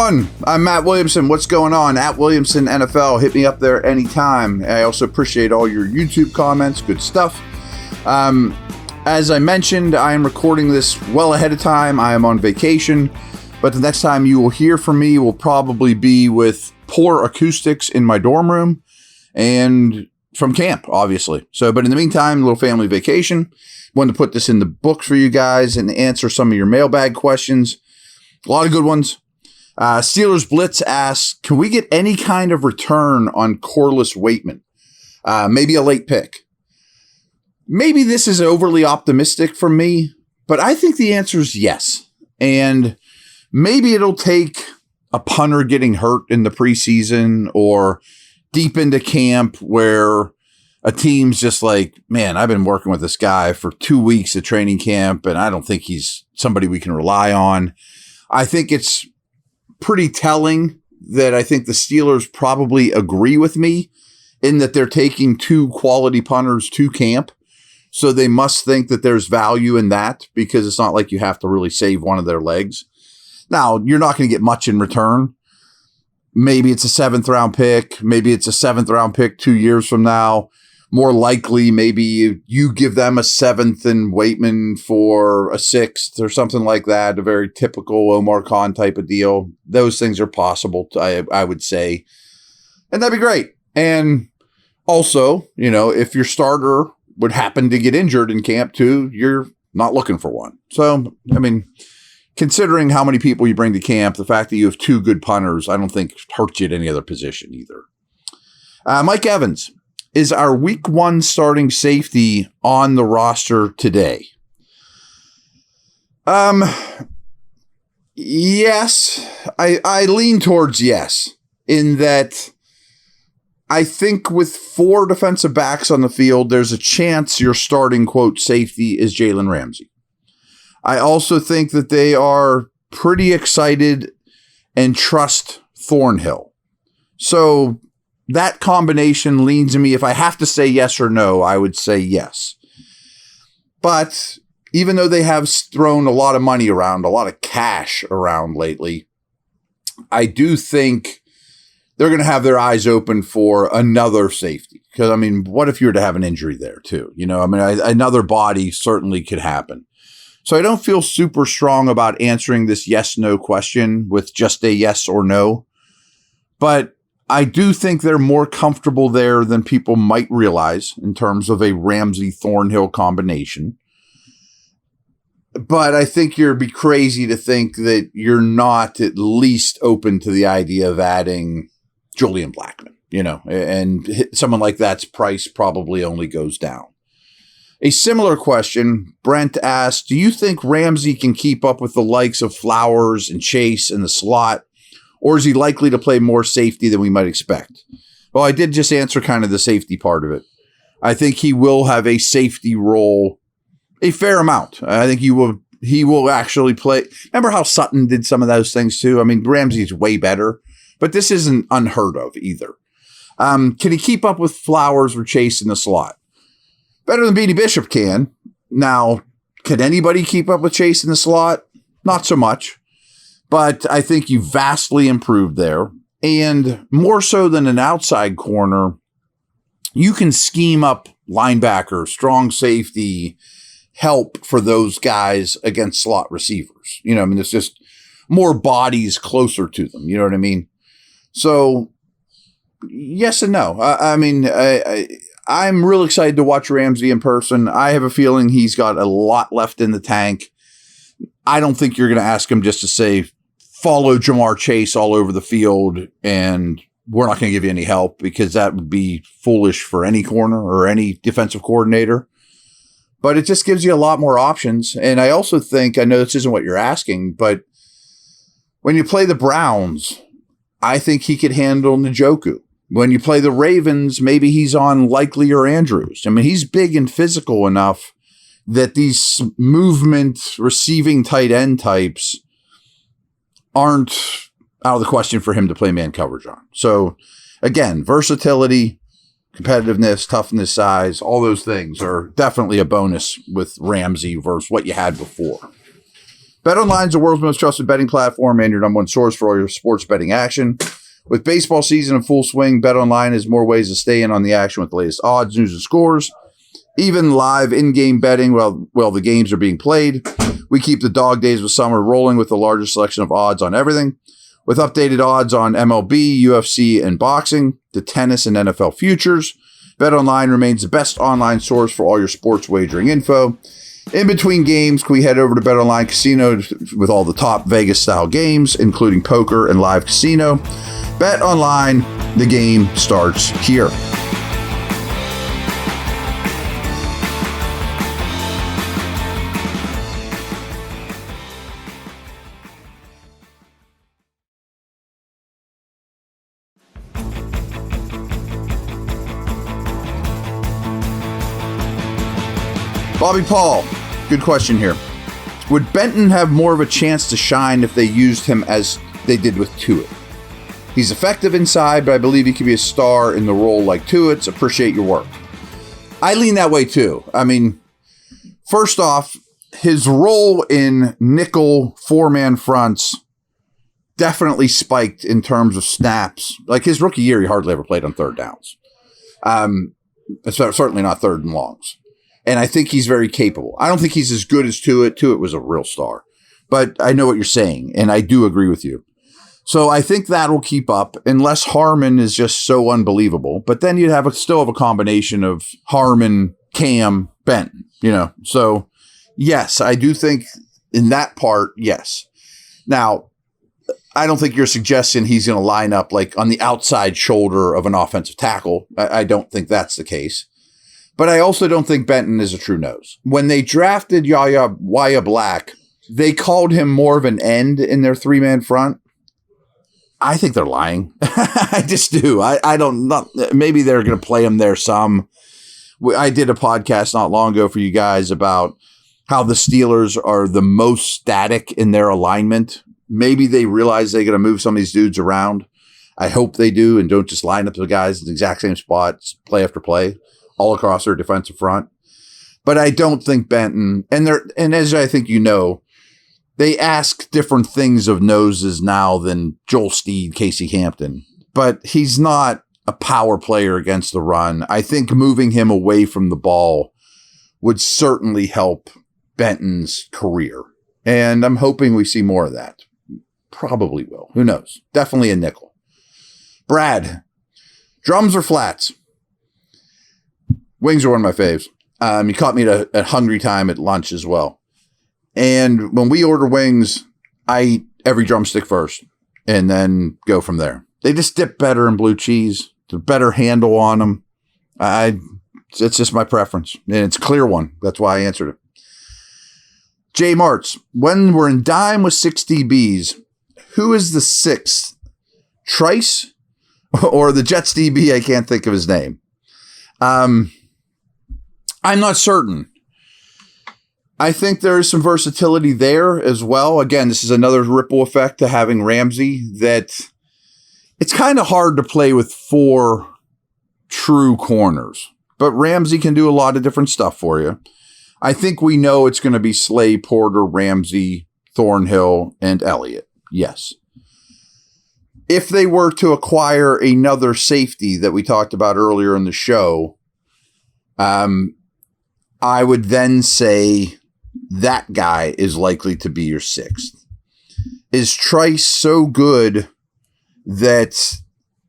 everyone. I'm Matt Williamson. What's going on? At Williamson NFL. Hit me up there anytime. I also appreciate all your YouTube comments. Good stuff. As I mentioned, I am recording this well ahead of time. I am on vacation, but the next time you will hear from me will probably be with poor acoustics in my dorm room and from camp, obviously. But in the meantime, a little family vacation. Wanted to put this in the books for you guys and answer some of your mailbag questions. A lot of good ones. Steelers Blitz asks, can we get any kind of return on Corliss Waitman? Maybe a late pick. Maybe this is overly optimistic for me, but I think the answer is yes. And maybe it'll take a punter getting hurt in the preseason or deep into camp where a team's just like, man, I've been working with this guy for 2 weeks at training camp, and I don't think he's somebody we can rely on. I think it's pretty telling that I think the Steelers probably agree with me in that they're taking 2 quality punters to camp. So they must think that there's value in that because it's not like you have to really save one of their legs. Now, you're not going to get much in return. Maybe it's a 7th round pick. Maybe it's a 7th round pick 2 years from now. More likely, maybe you give them a 7th and Waitman for a 6th or something like that. A very typical Omar Khan type of deal. Those things are possible, I would say. And that'd be great. And also, if your starter would happen to get injured in camp too, you're not looking for one. So, considering how many people you bring to camp, the fact that you have 2 good punters, I don't think hurts you at any other position either. Mike Evans. Is our week 1 starting safety on the roster today? Yes. I lean towards yes, in that I think with 4 defensive backs on the field, there's a chance your starting, quote, safety is Jalen Ramsey. I also think that they are pretty excited and trust Thornhill. So that combination leans to me. If I have to say yes or no, I would say yes. But even though they have thrown a lot of money around, a lot of cash around lately, I do think they're going to have their eyes open for another safety. Because, what if you were to have an injury there too? Another body certainly could happen. So I don't feel super strong about answering this yes-no question with just a yes or no. But I do think they're more comfortable there than people might realize in terms of a Ramsey-Thornhill combination. But I think you'd be crazy to think that you're not at least open to the idea of adding Julian Blackmon, and someone like that's price probably only goes down. A similar question, Brent asked, do you think Ramsey can keep up with the likes of Flowers and Chase in the slot? Or is he likely to play more safety than we might expect? Well, I did just answer kind of the safety part of it. I think he will have a safety role, a fair amount. I think he will actually play. Remember how Sutton did some of those things too? Ramsey's way better, but this isn't unheard of either. Can he keep up with Flowers or Chase in the slot? Better than Beanie Bishop can. Now, can anybody keep up with Chase in the slot? Not so much. But I think you vastly improved there. And more so than an outside corner, you can scheme up linebacker, strong safety, help for those guys against slot receivers. There's just more bodies closer to them. You know what I mean? So, yes and no. I'm real excited to watch Ramsey in person. I have a feeling he's got a lot left in the tank. I don't think you're going to ask him just to say, follow Jamar Chase all over the field, and we're not going to give you any help, because that would be foolish for any corner or any defensive coordinator. But it just gives you a lot more options. And I also think, I know this isn't what you're asking, but when you play the Browns, I think he could handle Njoku. When you play the Ravens, maybe he's on Likely or Andrews. He's big and physical enough that these movement receiving tight end types aren't out of the question for him to play man coverage on. So again, versatility, competitiveness, toughness, size, all those things are definitely a bonus with Ramsey versus what you had before. BetOnline is the world's most trusted betting platform and your number one source for all your sports betting action. With baseball season in full swing, BetOnline has more ways to stay in on the action with the latest odds, news, and scores. Even live in-game betting while the games are being played. We keep the dog days of summer rolling with the largest selection of odds on everything. With updated odds on MLB, UFC, and boxing, to tennis and NFL futures, BetOnline remains the best online source for all your sports wagering info. In between games, can we head over to BetOnline Casino with all the top Vegas-style games, including poker and live casino. BetOnline, the game starts here. Bobby Paul, good question here. Would Benton have more of a chance to shine if they used him as they did with Tuitt? He's effective inside, but I believe he could be a star in the role like Tuitt's. Appreciate your work. I lean that way too. I mean, first off, his role in nickel four-man fronts definitely spiked in terms of snaps. Like his rookie year, he hardly ever played on third downs. Certainly not third and longs. And I think he's very capable. I don't think he's as good as Tuitt. Tuitt was a real star. But I know what you're saying, and I do agree with you. So I think that will keep up, unless Harmon is just so unbelievable. But then you'd still have a combination of Harmon, Cam, Benton, So, yes, I do think in that part, yes. Now, I don't think you're suggesting he's going to line up like on the outside shoulder of an offensive tackle. I don't think that's the case. But I also don't think Benton is a true nose. When they drafted Yaya Black, they called him more of an end in their three-man front. I think they're lying. I just do. I don't know. Maybe they're going to play him there some. I did a podcast not long ago for you guys about how the Steelers are the most static in their alignment. Maybe they realize they're going to move some of these dudes around. I hope they do and don't just line up the guys in the exact same spots, play after play, all across their defensive front. But I don't think Benton, and as I think they ask different things of noses now than Joel Steed, Casey Hampton. But he's not a power player against the run. I think moving him away from the ball would certainly help Benton's career. And I'm hoping we see more of that. Probably will. Who knows? Definitely a nickel. Brad, drums or flats? Wings are one of my faves. You caught me at hungry time at lunch as well. And when we order wings, I eat every drumstick first and then go from there. They just dip better in blue cheese. There's a better handle on them. It's just my preference. And it's a clear one. That's why I answered it. Jay Martz, when we're in dime with 6 DBs, who is the 6th? Trice or the Jets DB? I can't think of his name. I'm not certain. I think there is some versatility there as well. Again, this is another ripple effect to having Ramsey, that it's kind of hard to play with 4 true corners. But Ramsey can do a lot of different stuff for you. I think we know it's going to be Slay, Porter, Ramsey, Thornhill, and Elliott. Yes. If they were to acquire another safety that we talked about earlier in the show, I would then say that guy is likely to be your 6th. Is Trice so good that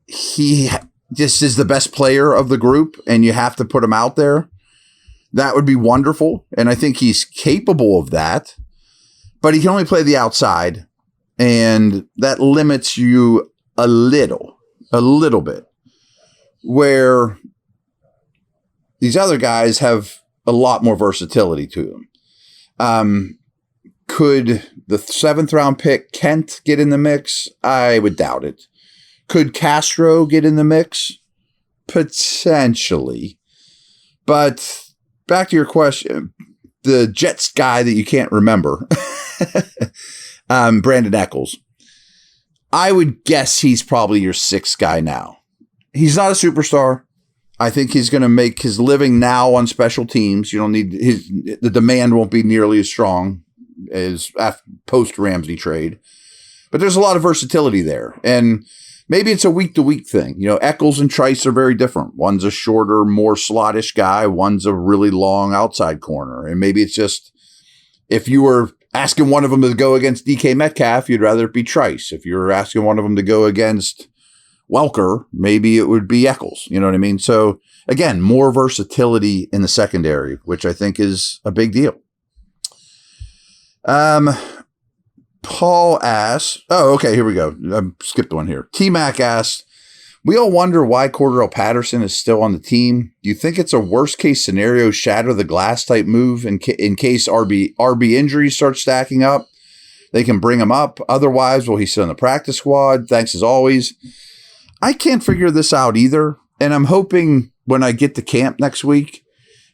he just is the best player of the group and you have to put him out there? That would be wonderful. And I think he's capable of that, but he can only play the outside, and that limits you a little bit, where these other guys have a lot more versatility to them. Could the 7th round pick Kent get in the mix? I would doubt it. Could Castro get in the mix? Potentially. But back to your question, the Jets guy that you can't remember, Brandon Eccles. I would guess he's probably your 6th guy now. He's not a superstar. I think he's going to make his living now on special teams. You don't need the demand won't be nearly as strong as post Ramsey trade. But there's a lot of versatility there. And maybe it's a week-to-week thing. Eccles and Trice are very different. One's a shorter, more slottish guy. One's a really long outside corner. And maybe it's just, if you were asking one of them to go against DK Metcalf, you'd rather it be Trice. If you were asking one of them to go against Welker, maybe it would be Eccles. You know what I mean? So, again, more versatility in the secondary, which I think is a big deal. Paul asks, here we go. I skipped one here. T-Mac asks, we all wonder why Cordarrelle Patterson is still on the team. Do you think it's a worst case scenario, shatter the glass type move in case RB injuries start stacking up? They can bring him up. Otherwise, will he sit on the practice squad? Thanks as always. I can't figure this out either. And I'm hoping when I get to camp next week,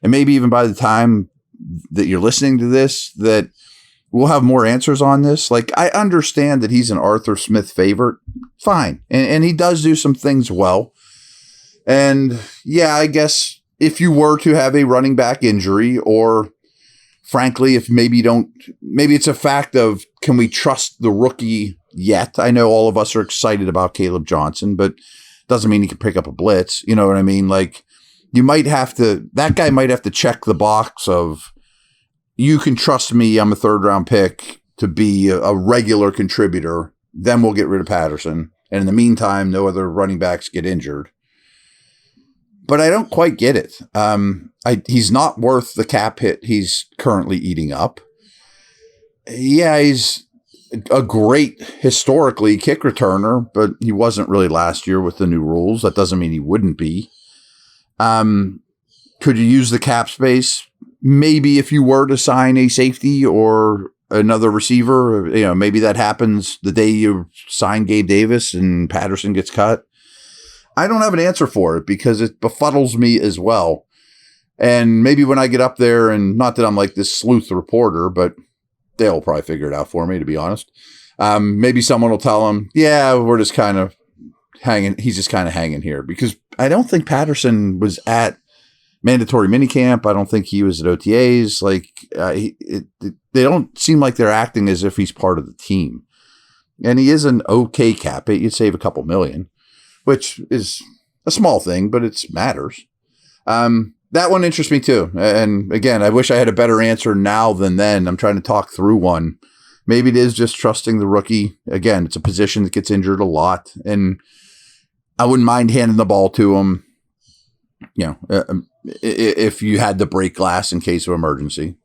and maybe even by the time that you're listening to this, that we'll have more answers on this. Like, I understand that he's an Arthur Smith favorite. Fine. And he does do some things well. And yeah, I guess if you were to have a running back injury, or frankly, if maybe it's a fact of, can we trust the rookie yet? I know all of us are excited about Caleb Johnson, but doesn't mean he can pick up a blitz. You know what I mean? Like, that guy might have to check the box of, you can trust me, I'm a third-round pick, to be a regular contributor. Then we'll get rid of Patterson. And in the meantime, no other running backs get injured. But I don't quite get it. He's not worth the cap hit he's currently eating up. Yeah, he's a great, historically, kick returner, but he wasn't really last year with the new rules. That doesn't mean he wouldn't be. Could you use the cap space? Maybe if you were to sign a safety or another receiver, maybe that happens the day you sign Gabe Davis and Patterson gets cut. I don't have an answer for it because it befuddles me as well. And maybe when I get up there, and not that I'm like this sleuth reporter, but they'll probably figure it out for me, to be honest. Maybe someone will tell him, yeah, we're just kind of hanging. He's just kind of hanging here, because I don't think Patterson was at mandatory minicamp. I don't think he was at OTAs. Like, they don't seem like they're acting as if he's part of the team. And he is an okay cap hit. You'd save a couple million, which is a small thing, but it matters. That one interests me too. And again, I wish I had a better answer now than then. I'm trying to talk through one. Maybe it is just trusting the rookie. Again, it's a position that gets injured a lot, and I wouldn't mind handing the ball to him, if you had to break glass in case of emergency.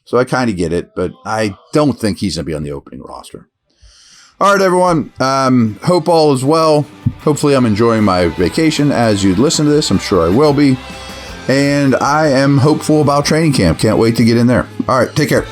So I kind of get it, but I don't think he's going to be on the opening roster. All right, everyone. Hope all is well. Hopefully I'm enjoying my vacation as you listen to this. I'm sure I will be. And I am hopeful about training camp. Can't wait to get in there. All right, take care.